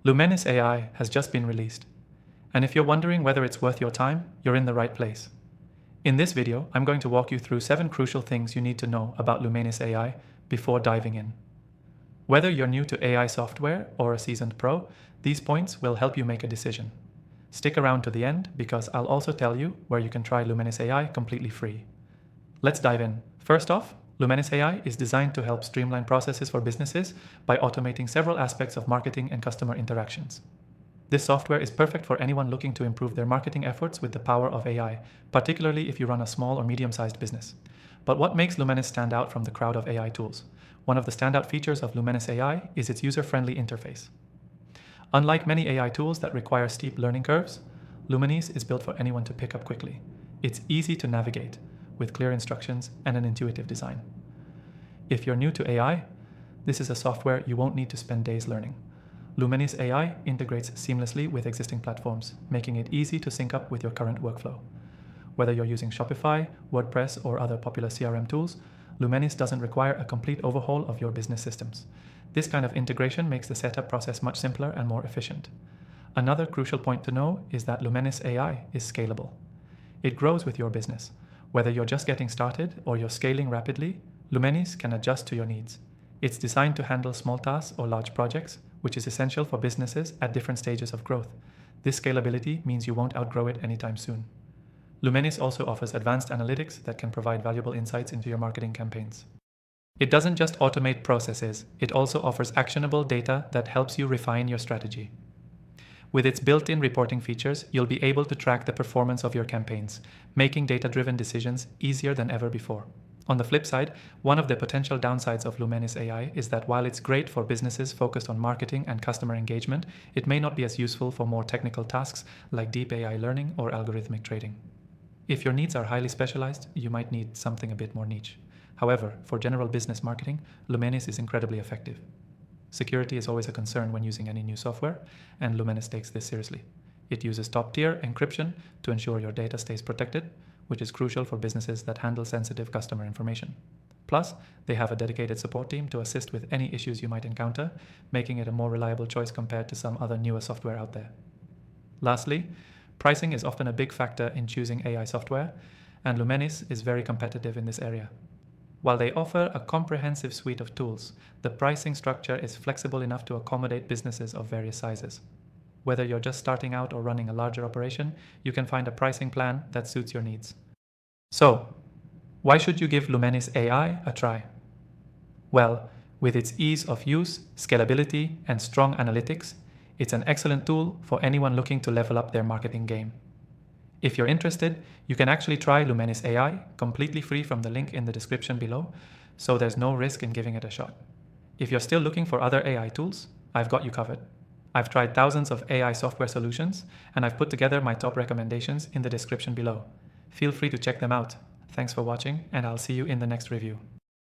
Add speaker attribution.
Speaker 1: Lumenis AI has just been released, and if you're wondering whether it's worth your time, you're in the right place. In this video, I'm going to walk you through 7 crucial things you need to know about Lumenis AI before diving in. Whether you're new to AI software or a seasoned pro, these points will help you make a decision. Stick around to the end because I'll also tell you where you can try Lumenis AI completely free. Let's dive in. First off, Lumenis AI is designed to help streamline processes for businesses by automating several aspects of marketing and customer interactions. This software is perfect for anyone looking to improve their marketing efforts with the power of AI, particularly if you run a small or medium-sized business. But what makes Lumenis stand out from the crowd of AI tools? One of the standout features of Lumenis AI is its user-friendly interface. Unlike many AI tools that require steep learning curves, Lumenis is built for anyone to pick up quickly. It's easy to navigate, with clear instructions and an intuitive design. If you're new to AI, this is a software you won't need to spend days learning. Lumenis AI integrates seamlessly with existing platforms, making it easy to sync up with your current workflow. Whether you're using Shopify, WordPress, or other popular CRM tools, Lumenis doesn't require a complete overhaul of your business systems. This kind of integration makes the setup process much simpler and more efficient. Another crucial point to know is that Lumenis AI is scalable. It grows with your business. Whether you're just getting started or you're scaling rapidly, Lumenis can adjust to your needs. It's designed to handle small tasks or large projects, which is essential for businesses at different stages of growth. This scalability means you won't outgrow it anytime soon. Lumenis also offers advanced analytics that can provide valuable insights into your marketing campaigns. It doesn't just automate processes, it also offers actionable data that helps you refine your strategy. With its built-in reporting features, you'll be able to track the performance of your campaigns, making data-driven decisions easier than ever before. On the flip side, one of the potential downsides of Lumenis AI is that while it's great for businesses focused on marketing and customer engagement, it may not be as useful for more technical tasks like deep AI learning or algorithmic trading. If your needs are highly specialized, you might need something a bit more niche. However, for general business marketing, Lumenis is incredibly effective. Security is always a concern when using any new software, and Lumenis takes this seriously. It uses top-tier encryption to ensure your data stays protected, which is crucial for businesses that handle sensitive customer information. Plus, they have a dedicated support team to assist with any issues you might encounter, making it a more reliable choice compared to some other newer software out there. Lastly, pricing is often a big factor in choosing AI software, and Lumenis is very competitive in this area. While they offer a comprehensive suite of tools, the pricing structure is flexible enough to accommodate businesses of various sizes. Whether you're just starting out or running a larger operation, you can find a pricing plan that suits your needs. So, why should you give Lumenis AI a try? Well, with its ease of use, scalability, and strong analytics, it's an excellent tool for anyone looking to level up their marketing game. If you're interested, you can actually try Lumenis AI completely free from the link in the description below, so there's no risk in giving it a shot. If you're still looking for other AI tools, I've got you covered. I've tried thousands of AI software solutions, and I've put together my top recommendations in the description below. Feel free to check them out. Thanks for watching, and I'll see you in the next review.